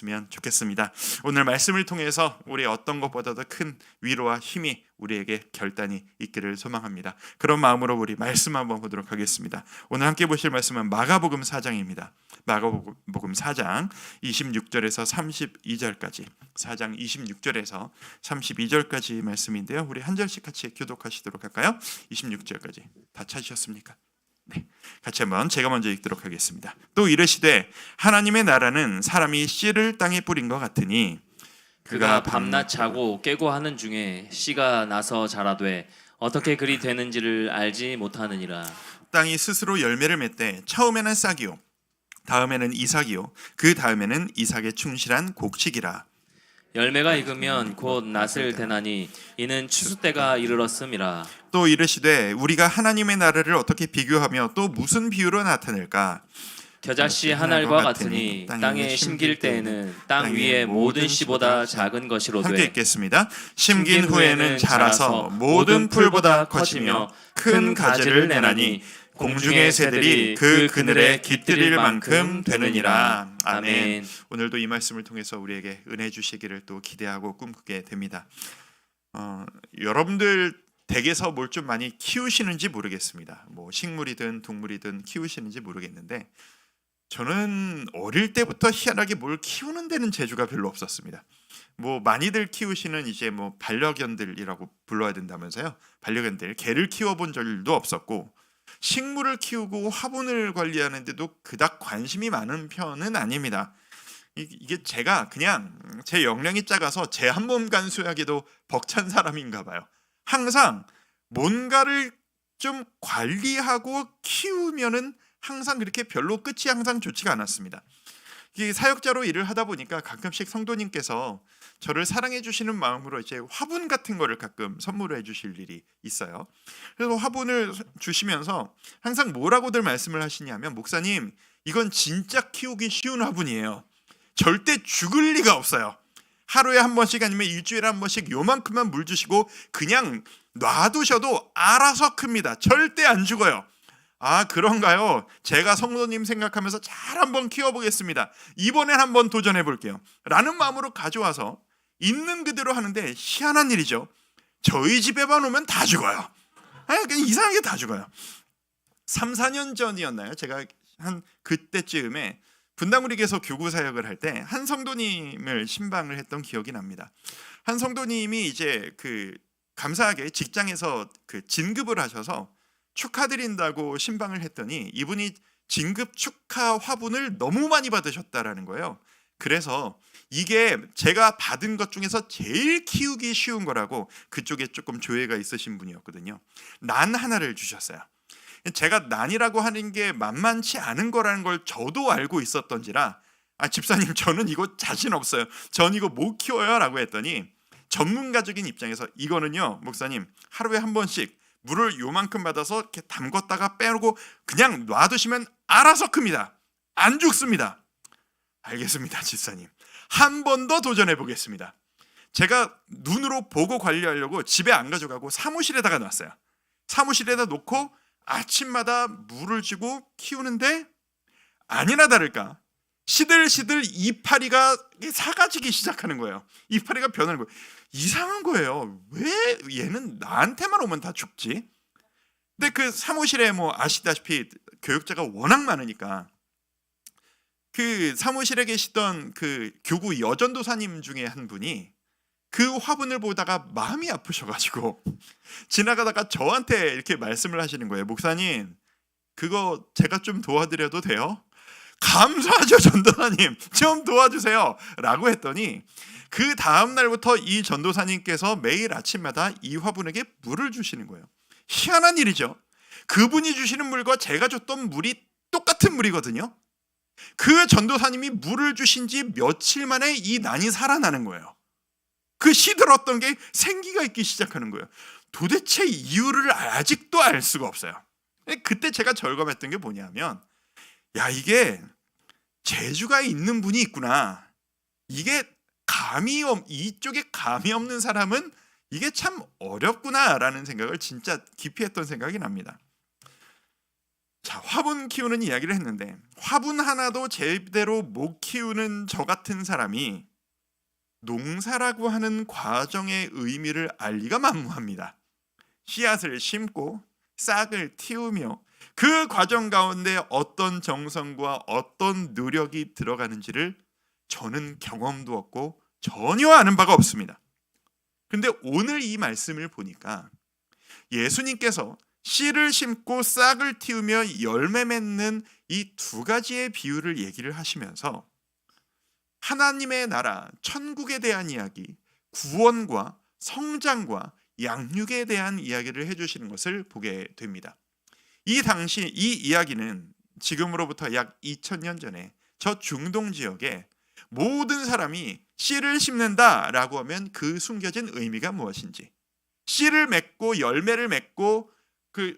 으면 좋겠습니다. 오늘 말씀을 통해서 우리 어떤 것보다도 큰 위로와 힘이 우리에게 결단이 있기를 소망합니다. 그런 마음으로 우리 말씀 한번 보도록 하겠습니다. 오늘 함께 보실 말씀은 마가복음 4장입니다. 마가복음 4장 26절에서 32절까지 4장 26절에서 32절까지 말씀인데요. 우리 한 절씩 같이 교독하시도록 할까요? 26절까지 다 찾으셨습니까? 네, 같이 한번 제가 먼저 읽도록 하겠습니다. 또 이르시되 하나님의 나라는 사람이 씨를 땅에 뿌린 것 같으니 그가 밤낮 자고 깨고 하는 중에 씨가 나서 자라되 어떻게 그리 되는지를 알지 못하느니라. 땅이 스스로 열매를 맺되 처음에는 싹이요 다음에는 이삭이요 그 다음에는 이삭에 충실한 곡식이라. 열매가 익으면 곧 낫을 대나니 이는 추수 때가 이르렀음이라. 또 이르시되 우리가 하나님의 나라를 어떻게 비교하며 또 무슨 비유로 나타낼까? 겨자씨 한 알과 같으니 땅에 심길 때에는 땅 위의 모든 씨보다 작은 것이로되. 함께 읽겠습니다. 심긴 후에는 자라서 모든 풀보다 커지며 큰 가지를 내나니 공중의 새들이 그 그늘에 깃들일 만큼 되느니라. 아멘. 오늘도 이 말씀을 통해서 우리에게 은혜 주시기를 또 기대하고 꿈꾸게 됩니다. 여러분들 댁에서 뭘 좀 많이 키우시는지 모르겠습니다. 뭐 식물이든 동물이든 키우시는지 모르겠는데 저는 어릴 때부터 희한하게 뭘 키우는 데는 재주가 별로 없었습니다. 뭐 많이들 키우시는 이제 뭐 반려견들이라고 불러야 된다면서요. 반려견들, 개를 키워본 적도 없었고 식물을 키우고 화분을 관리하는데도 그닥 관심이 많은 편은 아닙니다. 이게 제가 그냥 제 역량이 작아서 제 한 몸 간수하기도 벅찬 사람인가 봐요. 항상 뭔가를 좀 관리하고 키우면은 항상 그렇게 별로 끝이 항상 좋지가 않았습니다. 이 사역자로 일을 하다 보니까 가끔씩 성도님께서 저를 사랑해 주시는 마음으로 이제 화분 같은 거를 가끔 선물해 주실 일이 있어요. 그래서 화분을 주시면서 항상 뭐라고들 말씀을 하시냐면 목사님 이건 진짜 키우기 쉬운 화분이에요. 절대 죽을 리가 없어요. 하루에 한 번씩 아니면 일주일에 한 번씩 요만큼만 물 주시고 그냥 놔두셔도 알아서 큽니다. 절대 안 죽어요. 아 그런가요? 제가 성도님 생각하면서 잘 한번 키워보겠습니다. 이번엔 한번 도전해 볼게요 라는 마음으로 가져와서 있는 그대로 하는데 희한한 일이죠. 저희 집에만 오면 다 죽어요. 그냥 이상하게 다 죽어요. 3, 4년 전이었나요? 제가 한 그때쯤에 분당우리교에서 교구 사역을 할 때 한 성도님을 신방을 했던 기억이 납니다. 한 성도님이 이제 감사하게 직장에서 진급을 하셔서 축하드린다고 신방을 했더니 이분이 진급 축하 화분을 너무 많이 받으셨다라는 거예요. 그래서 이게 제가 받은 것 중에서 제일 키우기 쉬운 거라고 그쪽에 조금 조예가 있으신 분이었거든요. 난 하나를 주셨어요. 제가 난이라고 하는 게 만만치 않은 거라는 걸 저도 알고 있었던지라 집사님 저는 이거 자신 없어요. 전 이거 못 키워요 라고 했더니 전문가적인 입장에서 이거는요 목사님 하루에 한 번씩 물을 요만큼 받아서 이렇게 담궜다가 빼고 그냥 놔두시면 알아서 큽니다. 안 죽습니다. 알겠습니다 집사님. 한 번 더 도전해 보겠습니다. 제가 눈으로 보고 관리하려고 집에 안 가져가고 사무실에다가 놨어요. 사무실에다 놓고 아침마다 물을 주고 키우는데 아니나 다를까 시들시들 이파리가 사가지기 시작하는 거예요. 이파리가 변하는 거예요. 이상한 거예요. 왜 얘는 나한테만 오면 다 죽지? 근데 그 사무실에 뭐 아시다시피 교육자가 워낙 많으니까 그 사무실에 계시던 그 교구 여전도사님 중에 한 분이 그 화분을 보다가 마음이 아프셔가지고 지나가다가 저한테 이렇게 말씀을 하시는 거예요. 목사님 그거 제가 좀 도와드려도 돼요? 감사하죠 전도사님 좀 도와주세요 라고 했더니 그 다음 날부터 이 전도사님께서 매일 아침마다 이 화분에게 물을 주시는 거예요. 희한한 일이죠. 그분이 주시는 물과 제가 줬던 물이 똑같은 물이거든요. 그 전도사님이 물을 주신 지 며칠 만에 이 난이 살아나는 거예요. 그 시들었던 게 생기가 있기 시작하는 거예요. 도대체 이유를 아직도 알 수가 없어요. 그때 제가 절감했던 게 뭐냐면 야 이게 재주가 있는 분이 있구나. 이게 이쪽에 감이 없는 사람은 이게 참 어렵구나라는 생각을 진짜 깊이 했던 생각이 납니다. 자, 화분 키우는 이야기를 했는데 화분 하나도 제대로 못 키우는 저 같은 사람이 농사라고 하는 과정의 의미를 알 리가 만무합니다. 씨앗을 심고 싹을 틔우며 그 과정 가운데 어떤 정성과 어떤 노력이 들어가는지를 저는 경험도 없고 전혀 아는 바가 없습니다. 근데 오늘 이 말씀을 보니까 예수님께서 씨를 심고 싹을 틔우며 열매 맺는 이 두 가지의 비유를 얘기를 하시면서 하나님의 나라, 천국에 대한 이야기, 구원과 성장과 양육에 대한 이야기를 해주시는 것을 보게 됩니다. 이 당시 이 이야기는 지금으로부터 약 2000년 전에 저 중동 지역에 모든 사람이 씨를 심는다라고 하면 그 숨겨진 의미가 무엇인지, 씨를 맺고 열매를 맺고 그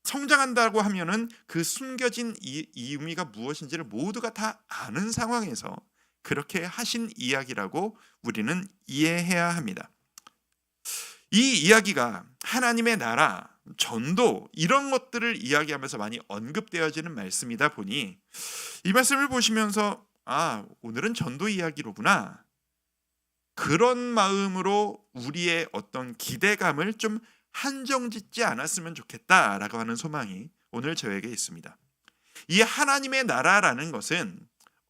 성장한다고 하면은 그 숨겨진 이 의미가 무엇인지를 모두가 다 아는 상황에서 그렇게 하신 이야기라고 우리는 이해해야 합니다. 이 이야기가 하나님의 나라, 전도 이런 것들을 이야기하면서 많이 언급되어지는 말씀이다 보니 이 말씀을 보시면서 오늘은 전도 이야기로구나, 그런 마음으로 우리의 어떤 기대감을 좀 한정짓지 않았으면 좋겠다라고 하는 소망이 오늘 저에게 있습니다. 이 하나님의 나라라는 것은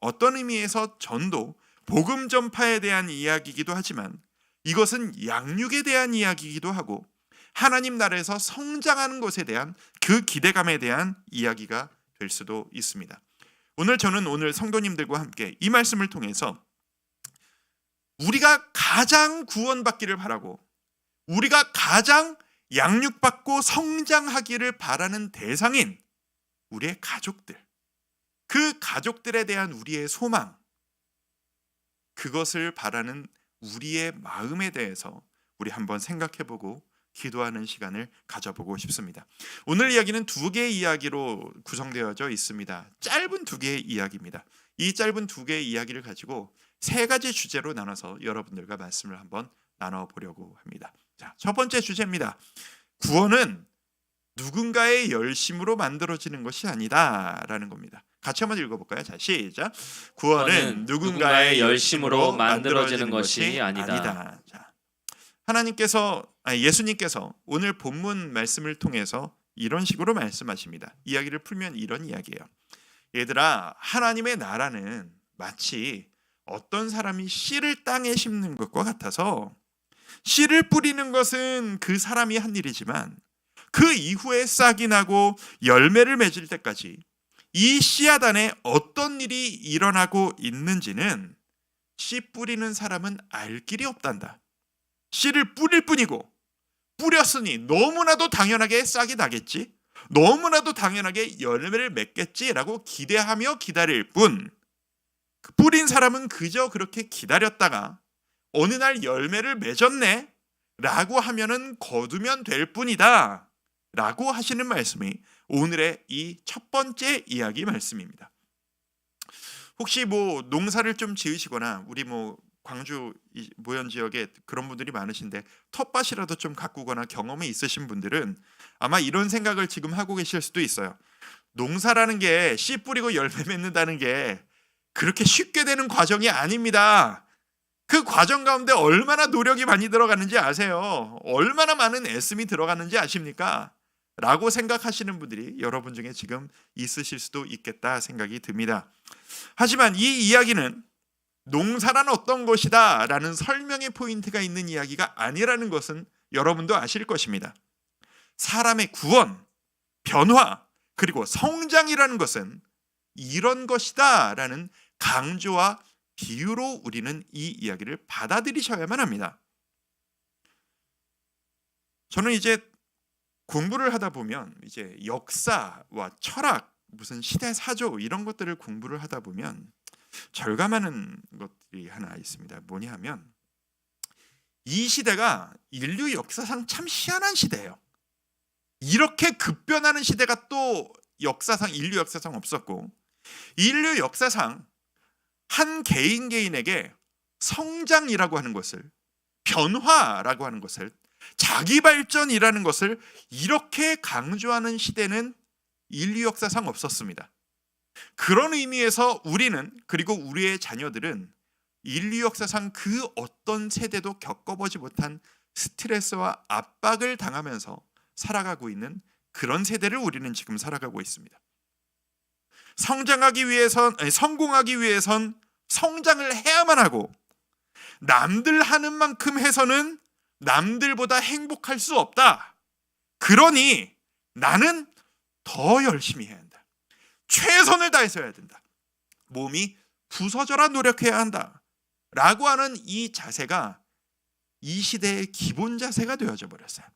어떤 의미에서 전도, 복음 전파에 대한 이야기이기도 하지만 이것은 양육에 대한 이야기이기도 하고 하나님 나라에서 성장하는 것에 대한 그 기대감에 대한 이야기가 될 수도 있습니다. 저는 오늘 성도님들과 함께 이 말씀을 통해서 우리가 가장 구원받기를 바라고 우리가 가장 양육받고 성장하기를 바라는 대상인 우리의 가족들, 그 가족들에 대한 우리의 소망, 그것을 바라는 우리의 마음에 대해서 우리 한번 생각해보고 기도하는 시간을 가져보고 싶습니다. 오늘 이야기는 두 개의 이야기로 구성되어져 있습니다. 짧은 두 개의 이야기입니다. 이 짧은 두 개의 이야기를 가지고 세 가지 주제로 나눠서 여러분들과 말씀을 한번 나눠보려고 합니다. 자, 첫 번째 주제입니다. 구원은 누군가의 열심으로 만들어지는 것이 아니다라는 겁니다. 같이 한번 읽어볼까요? 자, 시작. 구원은 누군가의 열심으로 만들어지는 것이 아니다. 자, 예수님께서 오늘 본문 말씀을 통해서 이런 식으로 말씀하십니다. 이야기를 풀면 이런 이야기예요. 얘들아, 하나님의 나라는 마치 어떤 사람이 씨를 땅에 심는 것과 같아서 씨를 뿌리는 것은 그 사람이 한 일이지만 그 이후에 싹이 나고 열매를 맺을 때까지 이 씨앗 안에 어떤 일이 일어나고 있는지는 씨 뿌리는 사람은 알 길이 없단다. 씨를 뿌릴 뿐이고 뿌렸으니 너무나도 당연하게 싹이 나겠지, 너무나도 당연하게 열매를 맺겠지라고 기대하며 기다릴 뿐, 뿌린 사람은 그저 그렇게 기다렸다가 어느 날 열매를 맺었네 라고 하면은 거두면 될 뿐이다 라고 하시는 말씀이 오늘의 이 첫 번째 이야기 말씀입니다. 혹시 농사를 좀 지으시거나 우리 광주 모현 지역에 그런 분들이 많으신데 텃밭이라도 좀 가꾸거나 경험이 있으신 분들은 아마 이런 생각을 지금 하고 계실 수도 있어요. 농사라는 게 씨 뿌리고 열매 맺는다는 게 그렇게 쉽게 되는 과정이 아닙니다. 그 과정 가운데 얼마나 노력이 많이 들어가는지 아세요? 얼마나 많은 애씀이 들어가는지 아십니까? 라고 생각하시는 분들이 여러분 중에 지금 있으실 수도 있겠다 생각이 듭니다. 하지만 이 이야기는 농사란 어떤 것이다 라는 설명의 포인트가 있는 이야기가 아니라는 것은 여러분도 아실 것입니다. 사람의 구원, 변화, 그리고 성장이라는 것은 이런 것이다 라는 강조와 비유로 우리는 이 이야기를 받아들이셔야만 합니다. 저는 이제 공부를 하다 보면 이제 역사와 철학, 무슨 시대 사조 이런 것들을 공부를 하다 보면 절감하는 것들이 하나 있습니다. 뭐냐 하면 이 시대가 인류 역사상 참 희한한 시대예요. 이렇게 급변하는 시대가 또 인류 역사상 없었고, 인류 역사상 한 개인에게 성장이라고 하는 것을, 변화라고 하는 것을, 자기 발전이라는 것을 이렇게 강조하는 시대는 인류 역사상 없었습니다. 그런 의미에서 우리는, 그리고 우리의 자녀들은 인류 역사상 그 어떤 세대도 겪어보지 못한 스트레스와 압박을 당하면서 살아가고 있는 그런 세대를 우리는 지금 살아가고 있습니다. 성공하기 위해선 성장을 해야만 하고, 남들 하는 만큼 해서는 남들보다 행복할 수 없다. 그러니 나는 더 열심히 해야 한다. 최선을 다해서 해야 된다. 몸이 부서져라 노력해야 한다. 라고 하는 이 자세가 이 시대의 기본 자세가 되어져 버렸어요.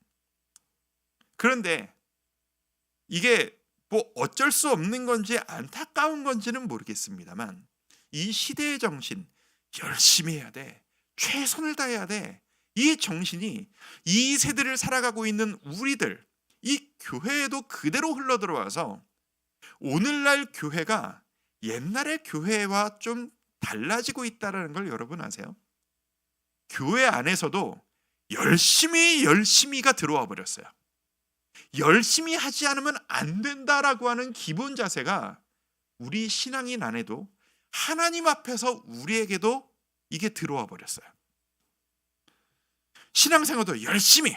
그런데 이게 뭐 어쩔 수 없는 건지 안타까운 건지는 모르겠습니다만, 이 시대의 정신, 열심히 해야 돼, 최선을 다해야 돼, 이 정신이 이 세대를 살아가고 있는 우리들, 이 교회에도 그대로 흘러들어와서 오늘날 교회가 옛날의 교회와 좀 달라지고 있다는 걸 여러분 아세요? 교회 안에서도 열심히가 들어와 버렸어요. 열심히 하지 않으면 안 된다라고 하는 기본 자세가 우리 신앙인 안에도, 하나님 앞에서 우리에게도 이게 들어와 버렸어요. 신앙생활도 열심히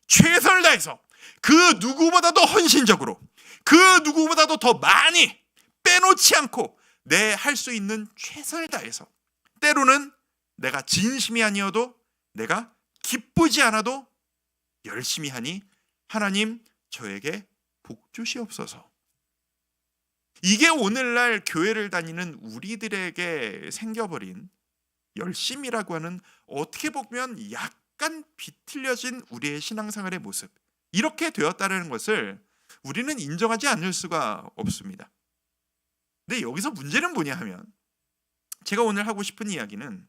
최선을 다해서 그 누구보다도 헌신적으로, 그 누구보다도 더 많이 빼놓지 않고 내 할 수 있는 최선을 다해서, 때로는 내가 진심이 아니어도, 내가 기쁘지 않아도 열심히 하니 하나님 저에게 복 주시옵소서. 이게 오늘날 교회를 다니는 우리들에게 생겨버린 열심이라고 하는, 어떻게 보면 약간 비틀려진 우리의 신앙생활의 모습, 이렇게 되었다는 것을 우리는 인정하지 않을 수가 없습니다. 근데 여기서 문제는 뭐냐 하면, 제가 오늘 하고 싶은 이야기는,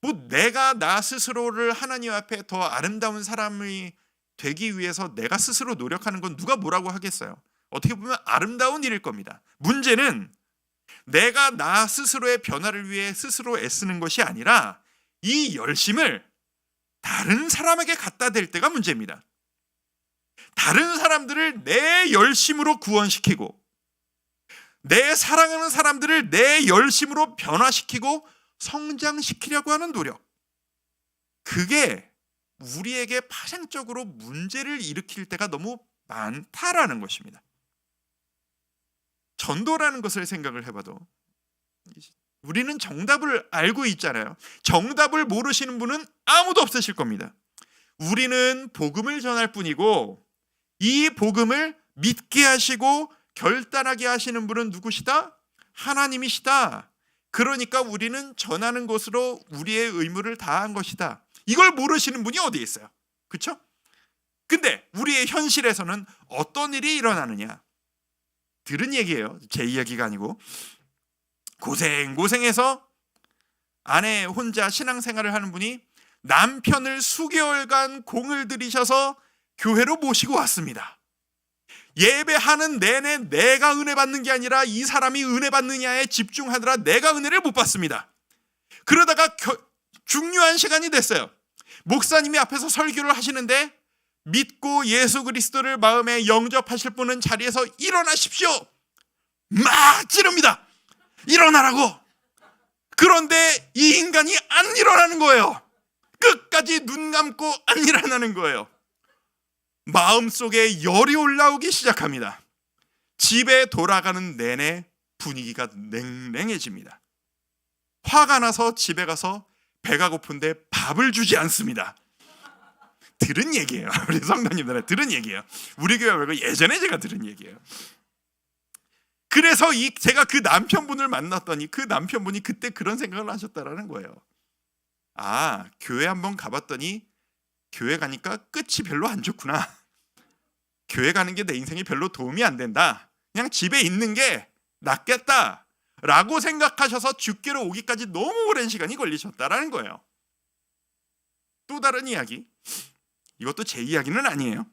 뭐 내가 나 스스로를 하나님 앞에 더 아름다운 사람이 되기 위해서 내가 스스로 노력하는 건 누가 뭐라고 하겠어요? 어떻게 보면 아름다운 일일 겁니다. 문제는 내가 나 스스로의 변화를 위해 스스로 애쓰는 것이 아니라 이 열심을 다른 사람에게 갖다 댈 때가 문제입니다. 다른 사람들을 내 열심으로 구원시키고, 내 사랑하는 사람들을 내 열심으로 변화시키고 성장시키려고 하는 노력, 그게 우리에게 파생적으로 문제를 일으킬 때가 너무 많다라는 것입니다. 전도라는 것을 생각을 해봐도 우리는 정답을 알고 있잖아요. 정답을 모르시는 분은 아무도 없으실 겁니다. 우리는 복음을 전할 뿐이고, 이 복음을 믿게 하시고 결단하게 하시는 분은 누구시다? 하나님이시다. 그러니까 우리는 전하는 것으로 우리의 의무를 다한 것이다. 이걸 모르시는 분이 어디에 있어요? 그렇죠? 근데 우리의 현실에서는 어떤 일이 일어나느냐? 들은 얘기예요. 제 이야기가 아니고. 고생해서 아내 혼자 신앙생활을 하는 분이 남편을 수개월간 공을 들이셔서 교회로 모시고 왔습니다. 예배하는 내내 내가 은혜 받는 게 아니라 이 사람이 은혜 받느냐에 집중하느라 내가 은혜를 못 받습니다. 그러다가 중요한 시간이 됐어요. 목사님이 앞에서 설교를 하시는데, 믿고 예수 그리스도를 마음에 영접하실 분은 자리에서 일어나십시오, 막 지릅니다. 일어나라고. 그런데 이 인간이 안 일어나는 거예요. 끝까지 눈 감고 안 일어나는 거예요. 마음속에 열이 올라오기 시작합니다. 집에 돌아가는 내내 분위기가 냉랭해집니다. 화가 나서 집에 가서 배가 고픈데 밥을 주지 않습니다. 들은 얘기예요. 우리 성도님들은 들은 얘기예요. 우리 교회 말고 예전에 제가 들은 얘기예요. 그래서 제가 그 남편분을 만났더니 그 남편분이 그때 그런 생각을 하셨다라는 거예요. 아, 교회 한번 가봤더니 교회 가니까 끝이 별로 안 좋구나. 교회 가는 게 내 인생에 별로 도움이 안 된다. 그냥 집에 있는 게 낫겠다 라고 생각하셔서 주께로 오기까지 너무 오랜 시간이 걸리셨다라는 거예요. 또 다른 이야기, 이것도 제 이야기는 아니에요.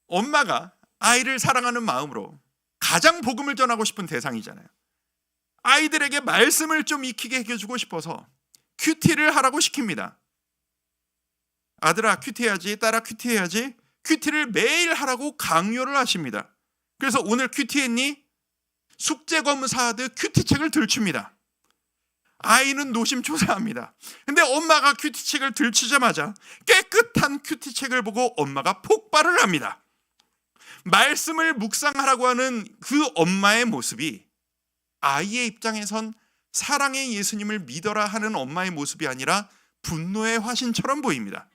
엄마가 아이를 사랑하는 마음으로 가장 복음을 전하고 싶은 대상이잖아요. 아이들에게 말씀을 좀 익히게 해주고 싶어서 큐티를 하라고 시킵니다. 아들아 큐티해야지, 딸아 큐티해야지. 큐티를 매일 하라고 강요를 하십니다. 그래서 오늘 큐티했니? 숙제 검사하듯 큐티책을 들춥니다. 아이는 노심초사합니다. 근데 엄마가 큐티책을 들추자마자 깨끗한 큐티책을 보고 엄마가 폭발을 합니다. 말씀을 묵상하라고 하는 그 엄마의 모습이 아이의 입장에선 사랑의 예수님을 믿어라 하는 엄마의 모습이 아니라 분노의 화신처럼 보입니다.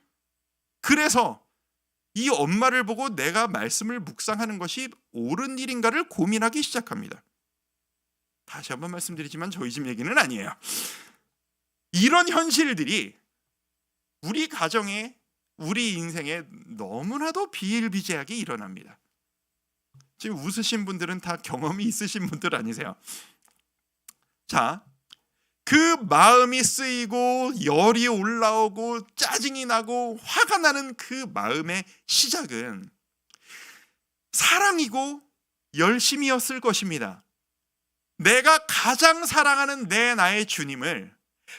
그래서 이 엄마를 보고 내가 말씀을 묵상하는 것이 옳은 일인가를 고민하기 시작합니다. 다시 한번 말씀드리지만 저희 집 얘기는 아니에요. 이런 현실들이 우리 가정에, 우리 인생에 너무나도 비일비재하게 일어납니다. 지금 웃으신 분들은 다 경험이 있으신 분들 아니세요? 자, 그 마음이 쓰이고 열이 올라오고 짜증이 나고 화가 나는 그 마음의 시작은 사랑이고 열심이었을 것입니다. 내가 가장 사랑하는 나의 주님을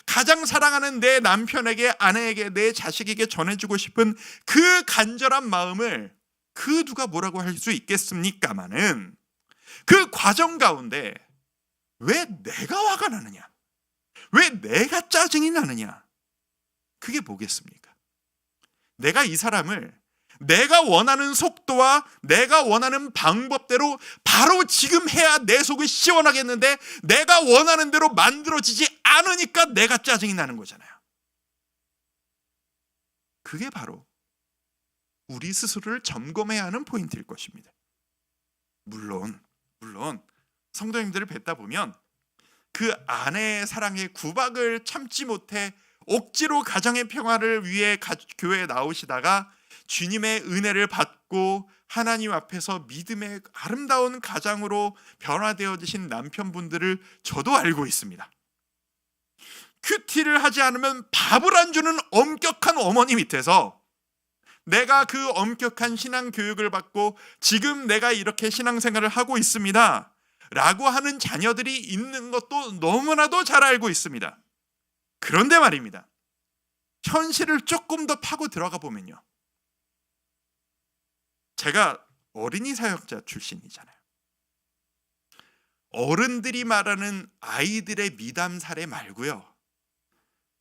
가장 사랑하는 내 남편에게, 아내에게, 내 자식에게 전해주고 싶은 그 간절한 마음을 그 누가 뭐라고 할 수 있겠습니까마는 그 과정 가운데 왜 내가 화가 나느냐? 왜 내가 짜증이 나느냐? 그게 뭐겠습니까? 내가 이 사람을 내가 원하는 속도와 내가 원하는 방법대로 바로 지금 해야 내 속이 시원하겠는데 내가 원하는 대로 만들어지지 않으니까 내가 짜증이 나는 거잖아요. 그게 바로 우리 스스로를 점검해야 하는 포인트일 것입니다. 물론 성도님들을 뵙다 보면 그 아내의 사랑의 구박을 참지 못해 억지로 가정의 평화를 위해 교회에 나오시다가 주님의 은혜를 받고 하나님 앞에서 믿음의 아름다운 가장으로 변화되어지신 남편분들을 저도 알고 있습니다. 큐티를 하지 않으면 밥을 안 주는 엄격한 어머니 밑에서 내가 그 엄격한 신앙 교육을 받고 지금 내가 이렇게 신앙생활을 하고 있습니다 라고 하는 자녀들이 있는 것도 너무나도 잘 알고 있습니다. 그런데 말입니다, 현실을 조금 더 파고 들어가 보면요, 제가 어린이 사역자 출신이잖아요. 어른들이 말하는 아이들의 미담 사례 말고요,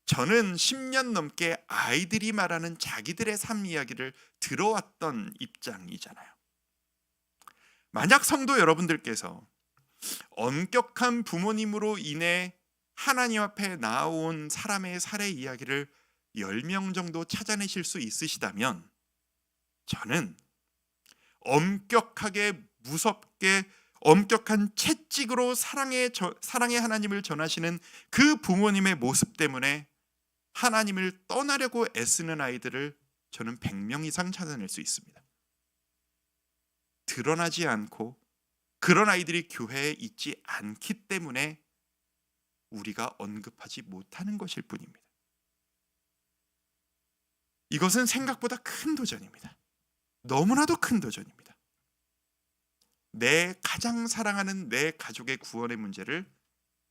저는 10년 넘게 아이들이 말하는 자기들의 삶 이야기를 들어왔던 입장이잖아요. 만약 성도 여러분들께서 엄격한 부모님으로 인해 하나님 앞에 나온 사람의 사례 이야기를 10명 정도 찾아내실 수 있으시다면 저는 엄격하게 무섭게 엄격한 채찍으로 사랑의 하나님을 전하시는 그 부모님의 모습 때문에 하나님을 떠나려고 애쓰는 아이들을 저는 100명 이상 찾아낼 수 있습니다. 드러나지 않고 그런 아이들이 교회에 있지 않기 때문에 우리가 언급하지 못하는 것일 뿐입니다. 이것은 생각보다 큰 도전입니다. 너무나도 큰 도전입니다. 내 가장 사랑하는 내 가족의 구원의 문제를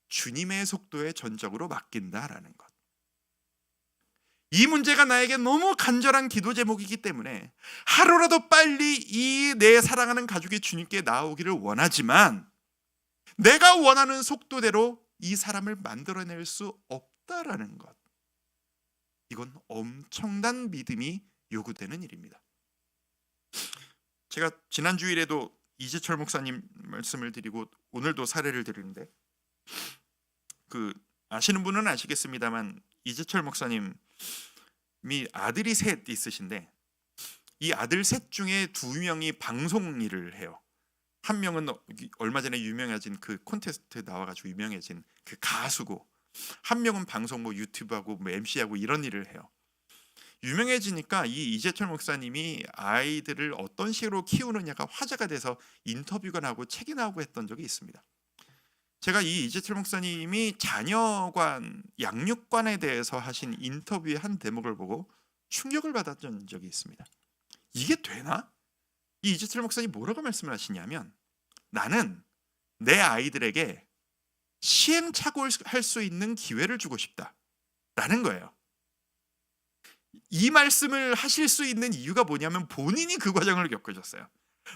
주님의 속도에 전적으로 맡긴다라는 것. 이 문제가 나에게 너무 간절한 기도 제목이기 때문에 하루라도 빨리 이 내 사랑하는 가족이 주님께 나오기를 원하지만 내가 원하는 속도대로 이 사람을 만들어낼 수 없다라는 것. 이건 엄청난 믿음이 요구되는 일입니다. 제가 지난 주일에도 이재철 목사님 말씀을 드리고 오늘도 사례를 드리는데, 아시는 분은 아시겠습니다만 이재철 목사님이 아들이 셋 있으신데 이 아들 셋 중에 2명이 방송 일을 해요. 한 명은 얼마 전에 유명해진 그 콘테스트에 나와가지고 유명해진 그 가수고, 한 명은 방송 유튜브하고 MC하고 이런 일을 해요. 유명해지니까 이 이재철 목사님이 아이들을 어떤 식으로 키우느냐가 화제가 돼서 인터뷰가 나오고 책이 나오고 했던 적이 있습니다. 제가 이 이재철 목사님이 자녀관, 양육관에 대해서 하신 인터뷰의 한 대목을 보고 충격을 받았던 적이 있습니다. 이게 되나? 이 이재철 목사님이 뭐라고 말씀을 하시냐면, 나는 내 아이들에게 시행착오할 수 있는 기회를 주고 싶다 라는 거예요. 이 말씀을 하실 수 있는 이유가 뭐냐면 본인이 그 과정을 겪으셨어요.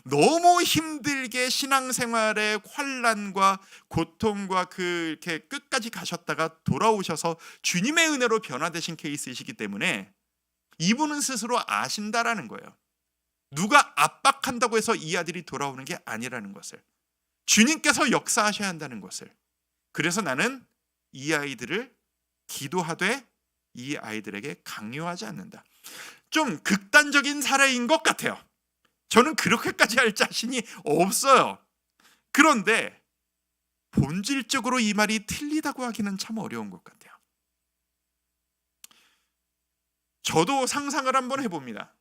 너무 힘들게 신앙생활의 환난과 고통과 이렇게 끝까지 가셨다가 돌아오셔서 주님의 은혜로 변화되신 케이스이시기 때문에 이분은 스스로 아신다라는 거예요. 누가 압박한다고 해서 이 아들이 돌아오는 게 아니라는 것을, 주님께서 역사하셔야 한다는 것을. 그래서 나는 이 아이들을 기도하되 이 아이들에게 강요하지 않는다. 좀 극단적인 사례인 것 같아요. 저는 그렇게까지 할 자신이 없어요. 그런데 본질적으로 이 말이 틀리다고 하기는 참 어려운 것 같아요. 저도 상상을 한번 해봅니다.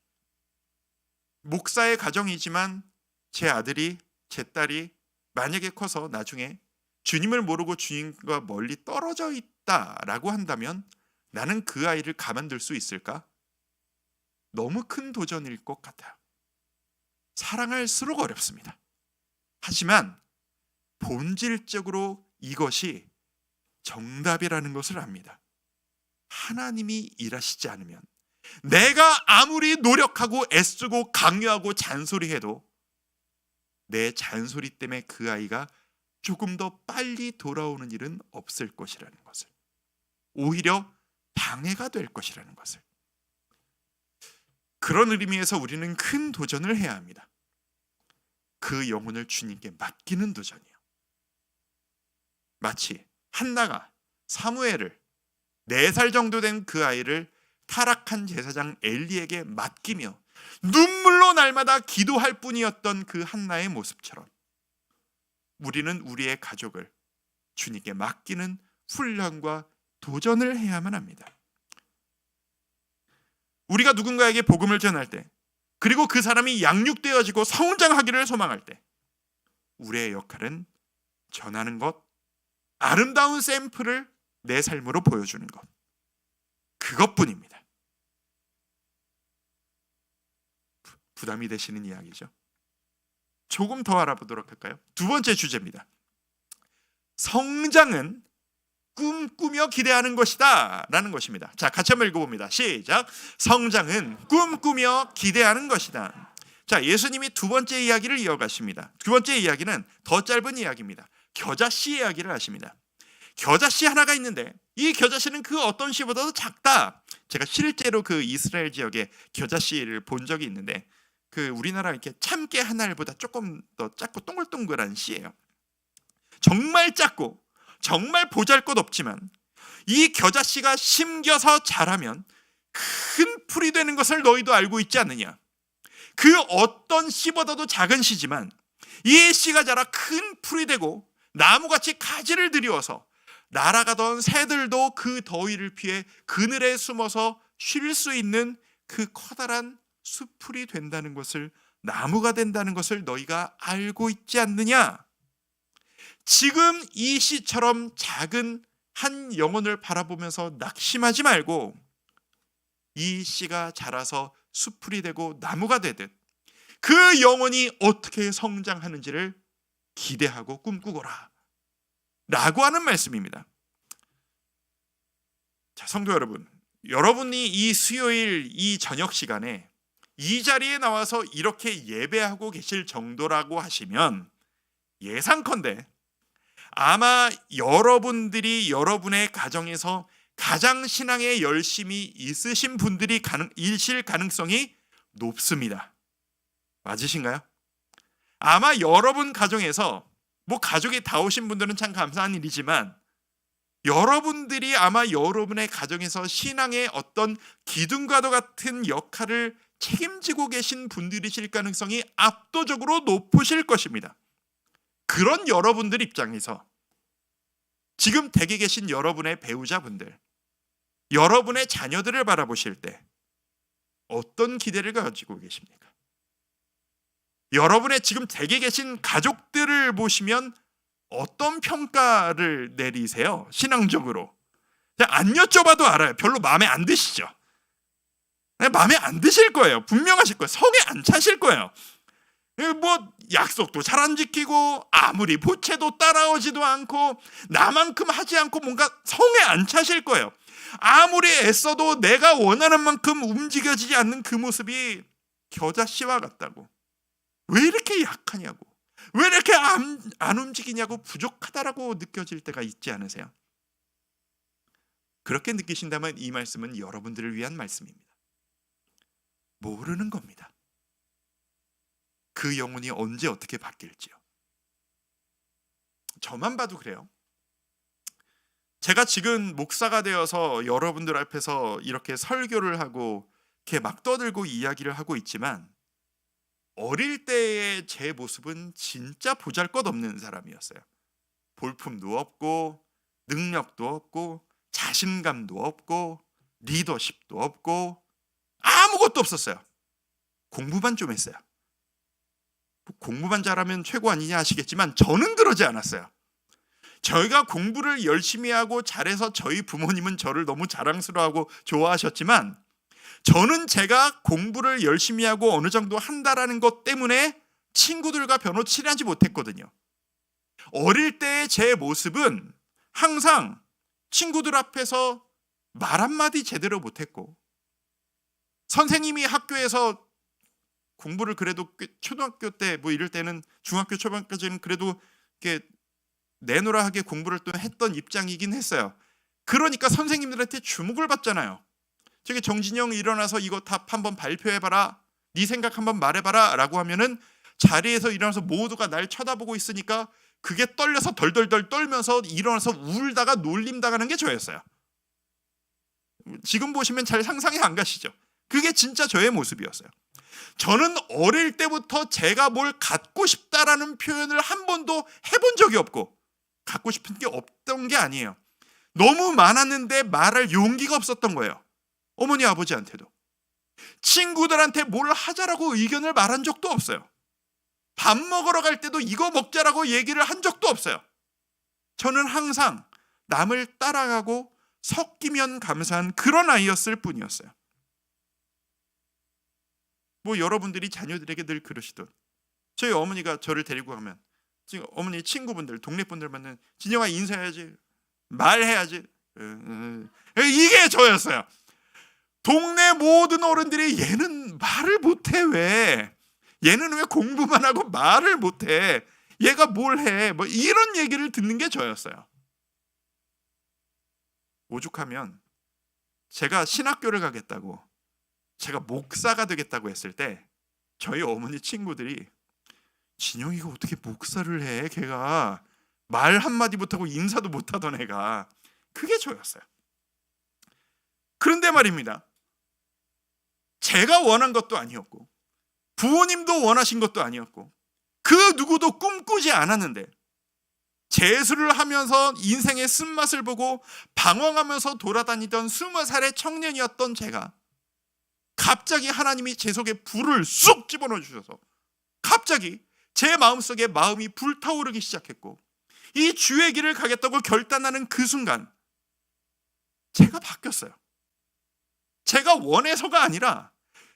목사의 가정이지만 제 아들이, 제 딸이 만약에 커서 나중에 주님을 모르고 주님과 멀리 떨어져 있다라고 한다면 나는 그 아이를 가만둘 수 있을까? 너무 큰 도전일 것 같아요. 사랑할수록 어렵습니다. 하지만 본질적으로 이것이 정답이라는 것을 압니다. 하나님이 일하시지 않으면 내가 아무리 노력하고 애쓰고 강요하고 잔소리해도 내 잔소리 때문에 그 아이가 조금 더 빨리 돌아오는 일은 없을 것이라는 것을, 오히려 방해가 될 것이라는 것을. 그런 의미에서 우리는 큰 도전을 해야 합니다. 그 영혼을 주님께 맡기는 도전이에요. 마치 한나가 사무엘을 4살 정도 된 그 아이를 타락한 제사장 엘리에게 맡기며 눈물로 날마다 기도할 뿐이었던 그 한나의 모습처럼 우리는 우리의 가족을 주님께 맡기는 훈련과 도전을 해야만 합니다. 우리가 누군가에게 복음을 전할 때, 그리고 그 사람이 양육되어지고 성장하기를 소망할 때 우리의 역할은 전하는 것, 아름다운 샘플을 내 삶으로 보여주는 것, 그것뿐입니다. 부담이 되시는 이야기죠. 조금 더 알아보도록 할까요? 두 번째 주제입니다. 성장은 꿈꾸며 기대하는 것이다 라는 것입니다. 자, 같이 한번 읽어봅니다. 시작. 성장은 꿈꾸며 기대하는 것이다. 자, 예수님이 두 번째 이야기를 이어가십니다. 두 번째 이야기는 더 짧은 이야기입니다. 겨자씨 이야기를 하십니다. 겨자씨 하나가 있는데 이 겨자씨는 그 어떤 씨보다도 작다. 제가 실제로 그 이스라엘 지역에 겨자씨를 본 적이 있는데 그 우리나라 이렇게 참깨 한 알보다 조금 더 작고 동글동글한 씨예요. 정말 작고 정말 보잘것없지만 이 겨자씨가 심겨서 자라면 큰 풀이 되는 것을 너희도 알고 있지 않느냐. 그 어떤 씨보다도 작은 씨지만 이 씨가 자라 큰 풀이 되고 나무같이 가지를 들이워서 날아가던 새들도 그 더위를 피해 그늘에 숨어서 쉴 수 있는 그 커다란 수풀이 된다는 것을, 나무가 된다는 것을 너희가 알고 있지 않느냐. 지금 이 씨처럼 작은 한 영혼을 바라보면서 낙심하지 말고 이 씨가 자라서 수풀이 되고 나무가 되듯 그 영혼이 어떻게 성장하는지를 기대하고 꿈꾸거라 라고 하는 말씀입니다. 자, 성도 여러분, 여러분이 이 수요일 이 저녁 시간에 이 자리에 나와서 이렇게 예배하고 계실 정도라고 하시면 예상컨대 아마 여러분들이 여러분의 가정에서 가장 신앙에 열심히 있으신 분들이 일실 가능성이 높습니다. 맞으신가요? 아마 여러분 가정에서 뭐 가족이 다 오신 분들은 참 감사한 일이지만 여러분들이 아마 여러분의 가정에서 신앙의 어떤 기둥과도 같은 역할을 책임지고 계신 분들이실 가능성이 압도적으로 높으실 것입니다. 그런 여러분들 입장에서 지금 댁에 계신 여러분의 배우자분들, 여러분의 자녀들을 바라보실 때 어떤 기대를 가지고 계십니까? 여러분의 지금 댁에 계신 가족들을 보시면 어떤 평가를 내리세요? 신앙적으로. 안 여쭤봐도 알아요. 별로 마음에 안 드시죠? 마음에 안 드실 거예요. 분명하실 거예요. 성에 안 차실 거예요. 뭐 약속도 잘 안 지키고 아무리 보채도 따라오지도 않고 나만큼 하지 않고 뭔가 성에 안 차실 거예요. 아무리 애써도 내가 원하는 만큼 움직여지지 않는 그 모습이 겨자씨와 같다고. 왜 이렇게 약하냐고. 왜 이렇게 안 움직이냐고, 부족하다라고 느껴질 때가 있지 않으세요? 그렇게 느끼신다면 이 말씀은 여러분들을 위한 말씀입니다. 모르는 겁니다. 그 영혼이 언제 어떻게 바뀔지요. 저만 봐도 그래요. 제가 지금 목사가 되어서 여러분들 앞에서 이렇게 설교를 하고 이렇게 막 떠들고 이야기를 하고 있지만, 어릴 때의 제 모습은 진짜 보잘것없는 사람이었어요. 볼품도 없고 능력도 없고 자신감도 없고 리더십도 없고 아무것도 없었어요. 공부만 좀 했어요. 공부만 잘하면 최고 아니냐 하시겠지만 저는 그러지 않았어요. 저희가 공부를 열심히 하고 잘해서 저희 부모님은 저를 너무 자랑스러워하고 좋아하셨지만, 저는 제가 공부를 열심히 하고 어느 정도 한다라는 것 때문에 친구들과 별로 친하지 못했거든요. 어릴 때의 제 모습은 항상 친구들 앞에서 말 한마디 제대로 못했고, 선생님이 학교에서 공부를 그래도 초등학교 때 뭐 이럴 때는 중학교 초반까지는 그래도 이렇게 내노라 하게 공부를 또 했던 입장이긴 했어요. 그러니까 선생님들한테 주목을 받잖아요. 저기 정진영 일어나서 이거 답 한번 발표해봐라, 네 생각 한번 말해봐라 라고 하면은 자리에서 일어나서 모두가 날 쳐다보고 있으니까 그게 떨려서 덜덜덜 떨면서 일어나서 울다가 놀림당하는 게 저였어요. 지금 보시면 잘 상상이 안 가시죠? 그게 진짜 저의 모습이었어요. 저는 어릴 때부터 제가 뭘 갖고 싶다라는 표현을 한 번도 해본 적이 없고, 갖고 싶은 게 없던 게 아니에요. 너무 많았는데 말할 용기가 없었던 거예요. 어머니 아버지한테도. 친구들한테 뭘 하자라고 의견을 말한 적도 없어요. 밥 먹으러 갈 때도 이거 먹자라고 얘기를 한 적도 없어요. 저는 항상 남을 따라가고 섞이면 감사한 그런 아이였을 뿐이었어요. 뭐 여러분들이 자녀들에게 늘 그러시던, 저희 어머니가 저를 데리고 가면 지금 어머니 친구분들, 동네 분들 만나면 진영아 인사해야지, 말해야지, 이게 저였어요. 동네 모든 어른들이 얘는 말을 못해, 왜? 얘는 왜 공부만 하고 말을 못해? 얘가 뭘 해? 뭐 이런 얘기를 듣는 게 저였어요. 오죽하면 제가 신학교를 가겠다고, 제가 목사가 되겠다고 했을 때 저희 어머니 친구들이, 진영이가 어떻게 목사를 해? 걔가 말 한마디 못하고 인사도 못하던 애가. 그게 저였어요. 그런데 말입니다, 제가 원한 것도 아니었고 부모님도 원하신 것도 아니었고 그 누구도 꿈꾸지 않았는데, 재수를 하면서 인생의 쓴맛을 보고 방황하면서 돌아다니던 20살의 청년이었던 제가 갑자기 하나님이 제 속에 불을 쑥 집어넣어 주셔서 갑자기 제 마음속에 마음이 불타오르기 시작했고, 이 주의 길을 가겠다고 결단하는 그 순간 제가 바뀌었어요. 제가 원해서가 아니라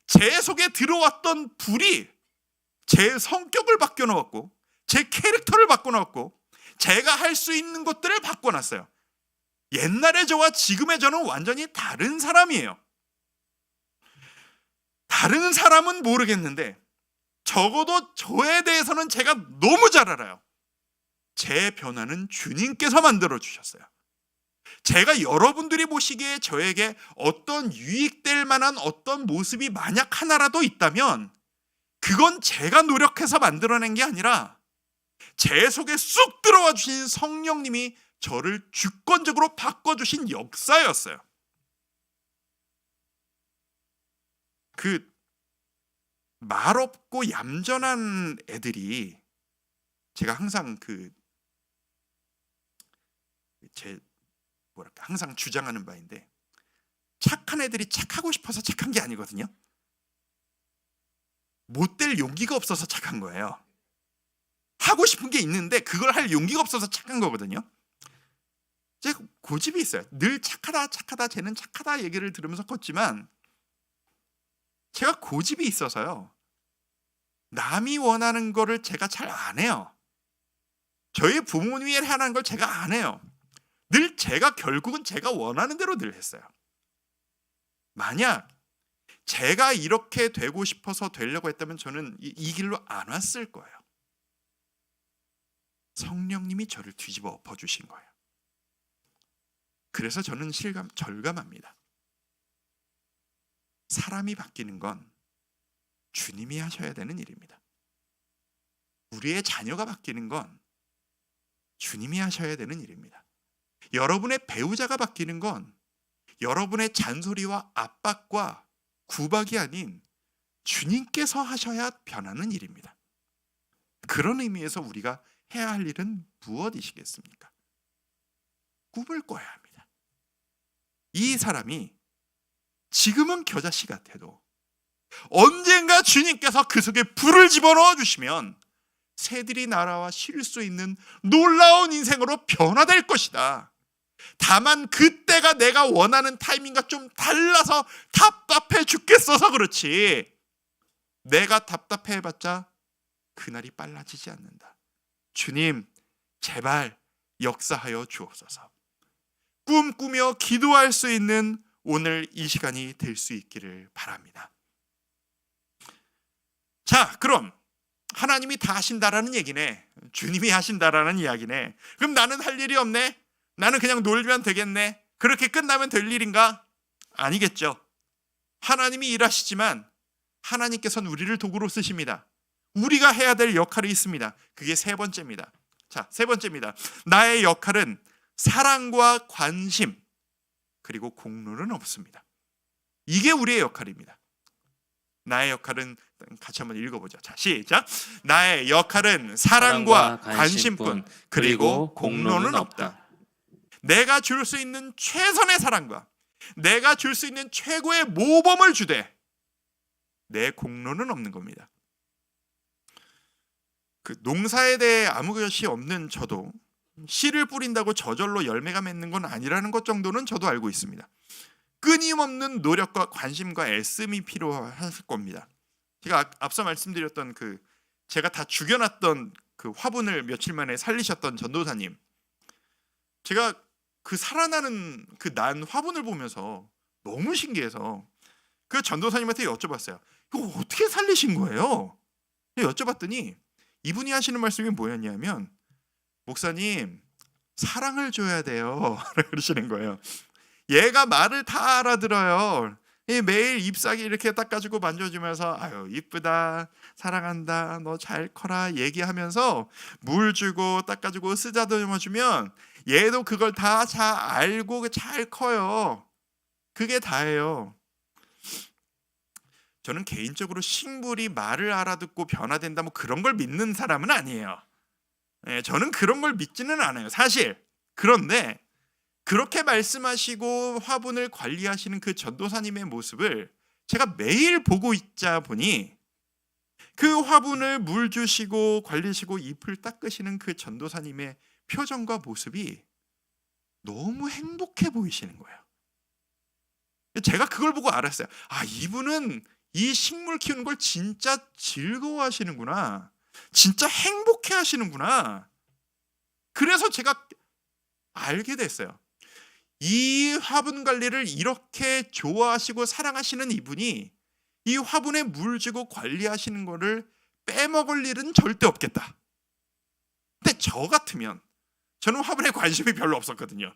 제 속에 들어왔던 불이 제 성격을 바꿔놓았고 제 캐릭터를 바꿔놓았고 제가 할 수 있는 것들을 바꿔놨어요. 옛날의 저와 지금의 저는 완전히 다른 사람이에요. 다른 사람은 모르겠는데 적어도 저에 대해서는 제가 너무 잘 알아요. 제 변화는 주님께서 만들어 주셨어요. 제가 여러분들이 보시기에 저에게 어떤 유익될 만한 어떤 모습이 만약 하나라도 있다면 그건 제가 노력해서 만들어낸 게 아니라 제 속에 쑥 들어와 주신 성령님이 저를 주권적으로 바꿔주신 역사였어요. 그 말 없고 얌전한 애들이, 제가 항상 항상 주장하는 바인데, 착한 애들이 착하고 싶어서 착한 게 아니거든요. 못될 용기가 없어서 착한 거예요. 하고 싶은 게 있는데 그걸 할 용기가 없어서 착한 거거든요. 제가 고집이 있어요. 늘 착하다 쟤는 착하다 얘기를 들으면서 컸지만 제가 고집이 있어서요, 남이 원하는 거를 제가 잘 안 해요. 저희 부모님이 하는 걸 제가 안 해요. 늘 제가 결국은 제가 원하는 대로 늘 했어요. 만약 제가 이렇게 되고 싶어서 되려고 했다면 저는 이 길로 안 왔을 거예요. 성령님이 저를 뒤집어 엎어주신 거예요. 그래서 저는 절감합니다. 사람이 바뀌는 건 주님이 하셔야 되는 일입니다. 우리의 자녀가 바뀌는 건 주님이 하셔야 되는 일입니다. 여러분의 배우자가 바뀌는 건 여러분의 잔소리와 압박과 구박이 아닌 주님께서 하셔야 변하는 일입니다. 그런 의미에서 우리가 해야 할 일은 무엇이시겠습니까? 꿈을 꿔야 합니다. 이 사람이 지금은 겨자씨 같아도 언젠가 주님께서 그 속에 불을 집어넣어 주시면 새들이 날아와 쉴 수 있는 놀라운 인생으로 변화될 것이다. 다만 그때가 내가 원하는 타이밍과 좀 달라서 답답해 죽겠어서 그렇지, 내가 답답해봤자 그날이 빨라지지 않는다. 주님, 제발 역사하여 주옵소서. 꿈꾸며 기도할 수 있는 오늘 이 시간이 될 수 있기를 바랍니다. 자, 그럼 하나님이 다 하신다라는 얘기네. 주님이 하신다라는 이야기네. 그럼 나는 할 일이 없네. 나는 그냥 놀면 되겠네. 그렇게 끝나면 될 일인가? 아니겠죠. 하나님이 일하시지만 하나님께서는 우리를 도구로 쓰십니다. 우리가 해야 될 역할이 있습니다. 그게 세 번째입니다. 자, 세 번째입니다. 나의 역할은 사랑과 관심 그리고 공로는 없습니다. 이게 우리의 역할입니다. 나의 역할은, 같이 한번 읽어보죠. 자, 시작. 나의 역할은 사랑과 관심뿐 그리고 공로는 없다. 내가 줄 수 있는 최선의 사랑과 내가 줄 수 있는 최고의 모범을 주되 내 공로는 없는 겁니다. 그 농사에 대해 아무 것이 없는 저도 씨를 뿌린다고 저절로 열매가 맺는 건 아니라는 것 정도는 저도 알고 있습니다. 끊임없는 노력과 관심과 애씀이 필요할 겁니다. 제가 앞서 말씀드렸던 제가 다 죽여놨던 그 화분을 며칠 만에 살리셨던 전도사님, 제가 그 살아나는 그 난 화분을 보면서 너무 신기해서 그 전도사님한테 여쭤봤어요. 이거 어떻게 살리신 거예요? 여쭤봤더니 이분이 하시는 말씀이 뭐였냐면, 목사님, 사랑을 줘야 돼요. 그러시는 거예요. 얘가 말을 다 알아들어요. 매일 잎사귀 이렇게 닦아주고 만져주면서 아유 이쁘다, 사랑한다, 너 잘 커라 얘기하면서 물 주고 닦아주고 쓰다듬어주면 얘도 그걸 다 잘 알고 잘 커요. 그게 다예요. 저는 개인적으로 식물이 말을 알아듣고 변화된다 뭐 그런 걸 믿는 사람은 아니에요. 저는 그런 걸 믿지는 않아요, 사실. 그런데 그렇게 말씀하시고 화분을 관리하시는 그 전도사님의 모습을 제가 매일 보고 있자 보니 그 화분을 물 주시고 관리시고 잎을 닦으시는 그 전도사님의 표정과 모습이 너무 행복해 보이시는 거예요. 제가 그걸 보고 알았어요. 아, 이분은 이 식물 키우는 걸 진짜 즐거워하시는구나. 진짜 행복해 하시는구나. 그래서 제가 알게 됐어요. 이 화분 관리를 이렇게 좋아하시고 사랑하시는 이분이 이 화분에 물 주고 관리하시는 거를 빼먹을 일은 절대 없겠다. 근데 저 같으면 저는 화분에 관심이 별로 없었거든요.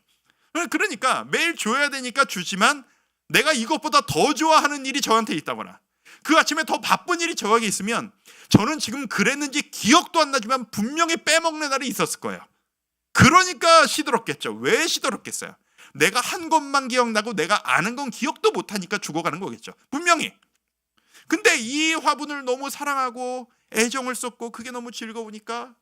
그러니까 매일 줘야 되니까 주지만 내가 이것보다 더 좋아하는 일이 저한테 있다거나 그 아침에 더 바쁜 일이 저에게 있으면 저는 지금 그랬는지 기억도 안 나지만 분명히 빼먹는 날이 있었을 거예요. 그러니까 시들었겠죠. 왜 시들었겠어요? 내가 한 것만 기억나고 내가 아는 건 기억도 못하니까 죽어가는 거겠죠, 분명히. 근데 이 화분을 너무 사랑하고 애정을 쏟고 그게 너무 즐거우니까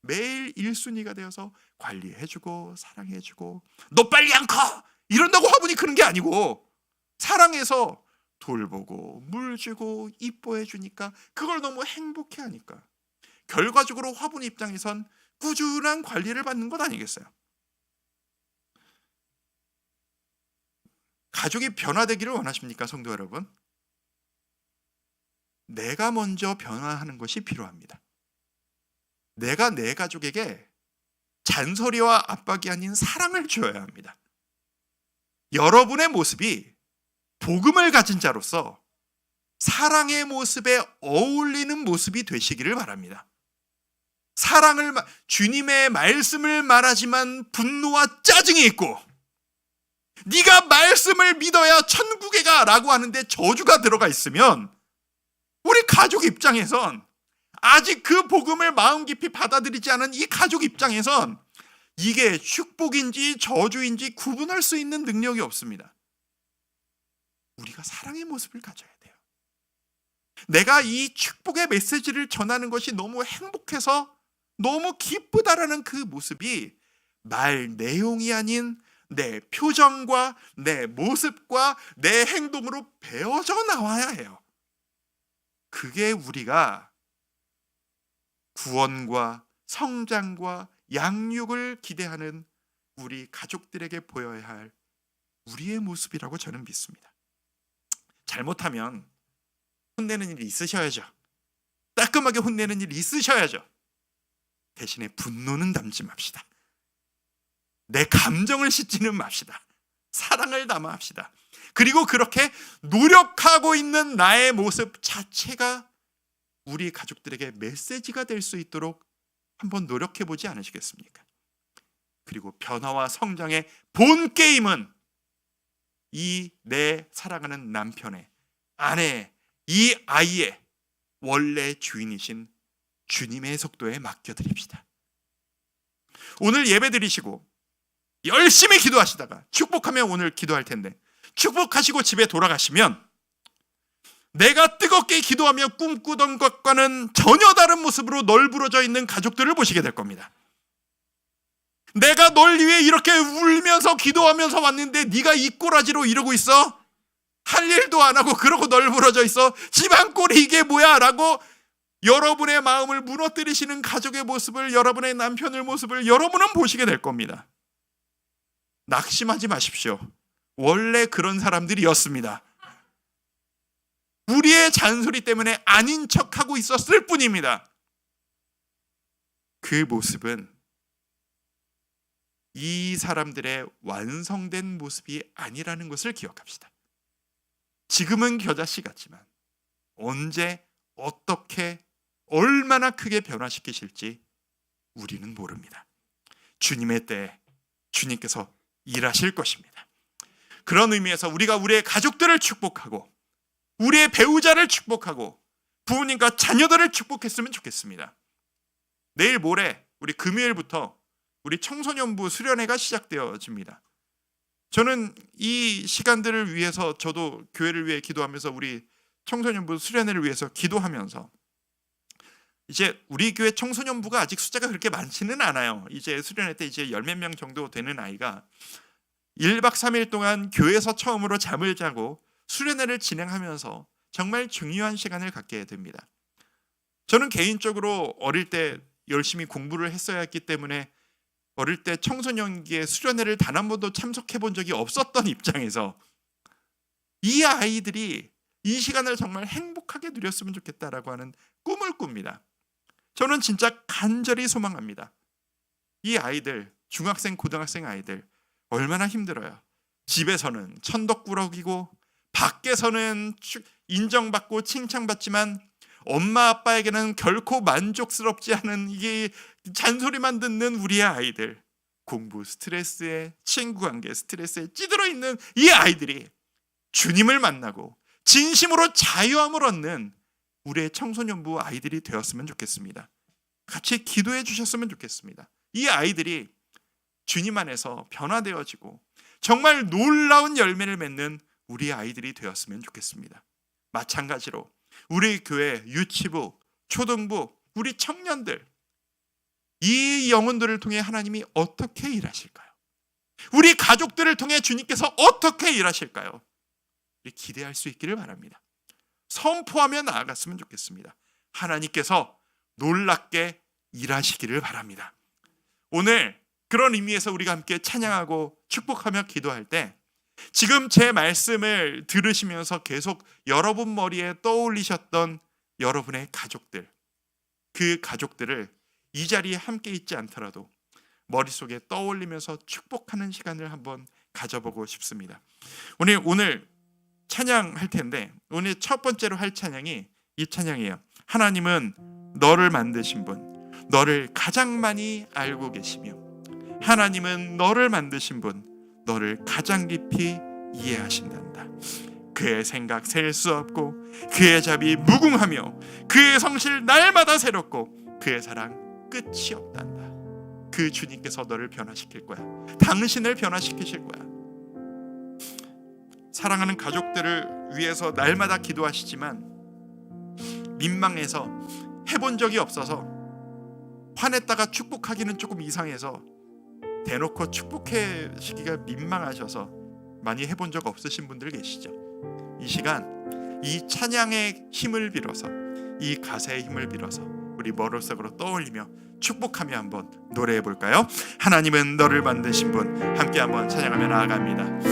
매일 1순위가 되어서 관리해주고 사랑해주고, 너 빨리 안 커! 이런다고 화분이 크는 게 아니고 사랑해서 돌보고 물 주고 이뻐해주니까 그걸 너무 행복해하니까 결과적으로 화분 입장에선 꾸준한 관리를 받는 것 아니겠어요? 가족이 변화되기를 원하십니까, 성도 여러분? 내가 먼저 변화하는 것이 필요합니다. 내가 내 가족에게 잔소리와 압박이 아닌 사랑을 주어야 합니다. 여러분의 모습이 복음을 가진 자로서 사랑의 모습에 어울리는 모습이 되시기를 바랍니다. 주님의 말씀을 말하지만 분노와 짜증이 있고, 네가 말씀을 믿어야 천국에 가라고 하는데 저주가 들어가 있으면 우리 가족 입장에선, 아직 그 복음을 마음 깊이 받아들이지 않은 이 가족 입장에선 이게 축복인지 저주인지 구분할 수 있는 능력이 없습니다. 우리가 사랑의 모습을 가져야 돼요. 내가 이 축복의 메시지를 전하는 것이 너무 행복해서 너무 기쁘다라는 그 모습이 말 내용이 아닌 내 표정과 내 모습과 내 행동으로 배어져 나와야 해요. 그게 우리가 구원과 성장과 양육을 기대하는 우리 가족들에게 보여야 할 우리의 모습이라고 저는 믿습니다. 잘못하면 혼내는 일이 있으셔야죠. 따끔하게 혼내는 일이 있으셔야죠. 대신에 분노는 담지 맙시다. 내 감정을 씻지는 맙시다. 사랑을 담아 합시다. 그리고 그렇게 노력하고 있는 나의 모습 자체가 우리 가족들에게 메시지가 될 수 있도록 한번 노력해 보지 않으시겠습니까? 그리고 변화와 성장의 본 게임은 이 내 사랑하는 남편의, 아내의, 이 아이의 원래 주인이신 주님의 속도에 맡겨드립시다. 오늘 예배 드리시고 열심히 기도하시다가, 축복하면 오늘 기도할 텐데 축복하시고 집에 돌아가시면 내가 뜨겁게 기도하며 꿈꾸던 것과는 전혀 다른 모습으로 널브러져 있는 가족들을 보시게 될 겁니다. 내가 널 위해 이렇게 울면서 기도하면서 왔는데 네가 이 꼬라지로 이러고 있어? 할 일도 안 하고 그러고 널브러져 있어? 집안 꼴이 이게 뭐야? 라고 여러분의 마음을 무너뜨리시는 가족의 모습을, 여러분의 남편의 모습을 여러분은 보시게 될 겁니다. 낙심하지 마십시오. 원래 그런 사람들이었습니다. 우리의 잔소리 때문에 아닌 척하고 있었을 뿐입니다. 그 모습은 이 사람들의 완성된 모습이 아니라는 것을 기억합시다. 지금은 겨자씨 같지만 언제 어떻게 얼마나 크게 변화시키실지 우리는 모릅니다. 주님의 때에 주님께서 일하실 것입니다. 그런 의미에서 우리가 우리의 가족들을 축복하고 우리의 배우자를 축복하고 부모님과 자녀들을 축복했으면 좋겠습니다. 내일 모레 우리 금요일부터 우리 청소년부 수련회가 시작되어집니다. 저는 이 시간들을 위해서, 저도 교회를 위해 기도하면서 우리 청소년부 수련회를 위해서 기도하면서, 이제 우리 교회 청소년부가 아직 숫자가 그렇게 많지는 않아요. 이제 수련회 때 이제 10몇 명 정도 되는 아이가 1박 3일 동안 교회에서 처음으로 잠을 자고 수련회를 진행하면서 정말 중요한 시간을 갖게 됩니다. 저는 개인적으로 어릴 때 열심히 공부를 했어야 했기 때문에 어릴 때 청소년기에 수련회를 단 한 번도 참석해 본 적이 없었던 입장에서 이 아이들이 이 시간을 정말 행복하게 누렸으면 좋겠다라고 하는 꿈을 꿉니다. 저는 진짜 간절히 소망합니다. 이 아이들, 중학생, 고등학생 아이들 얼마나 힘들어요. 집에서는 천덕꾸러기고 밖에서는 인정받고 칭찬받지만 엄마 아빠에게는 결코 만족스럽지 않은, 이게 잔소리만 듣는 우리의 아이들, 공부 스트레스에, 친구 관계 스트레스에 찌들어 있는 이 아이들이 주님을 만나고 진심으로 자유함을 얻는 우리의 청소년부 아이들이 되었으면 좋겠습니다. 같이 기도해 주셨으면 좋겠습니다. 이 아이들이 주님 안에서 변화되어지고 정말 놀라운 열매를 맺는 우리 아이들이 되었으면 좋겠습니다. 마찬가지로 우리 교회 유치부, 초등부, 우리 청년들, 이 영혼들을 통해 하나님이 어떻게 일하실까요? 우리 가족들을 통해 주님께서 어떻게 일하실까요? 우리 기대할 수 있기를 바랍니다. 선포하며 나아갔으면 좋겠습니다. 하나님께서 놀랍게 일하시기를 바랍니다. 오늘 그런 의미에서 우리가 함께 찬양하고 축복하며 기도할 때, 지금 제 말씀을 들으시면서 계속 여러분 머리에 떠올리셨던 여러분의 가족들, 그 가족들을 이 자리에 함께 있지 않더라도 머릿속에 떠올리면서 축복하는 시간을 한번 가져보고 싶습니다. 오늘 찬양할 텐데 오늘 첫 번째로 할 찬양이 이 찬양이에요. 하나님은 너를 만드신 분, 너를 가장 많이 알고 계시며 하나님은 너를 만드신 분, 너를 가장 깊이 이해하신단다. 그의 생각 셀 수 없고 그의 자비 무궁하며 그의 성실 날마다 새롭고 그의 사랑 끝이 없단다. 그 주님께서 너를 변화시킬 거야. 당신을 변화시키실 거야. 사랑하는 가족들을 위해서 날마다 기도하시지만 민망해서 해본 적이 없어서 화냈다가 축복하기는 조금 이상해서 대놓고 축복하시기가 민망하셔서 많이 해본 적 없으신 분들 계시죠? 이 시간 이 찬양의 힘을 빌어서 이 가사의 힘을 빌어서 우리 머릿속으로 떠올리며 축복하며 한번 노래해 볼까요? 하나님은 너를 만드신 분, 함께 한번 찬양하며 나아갑니다.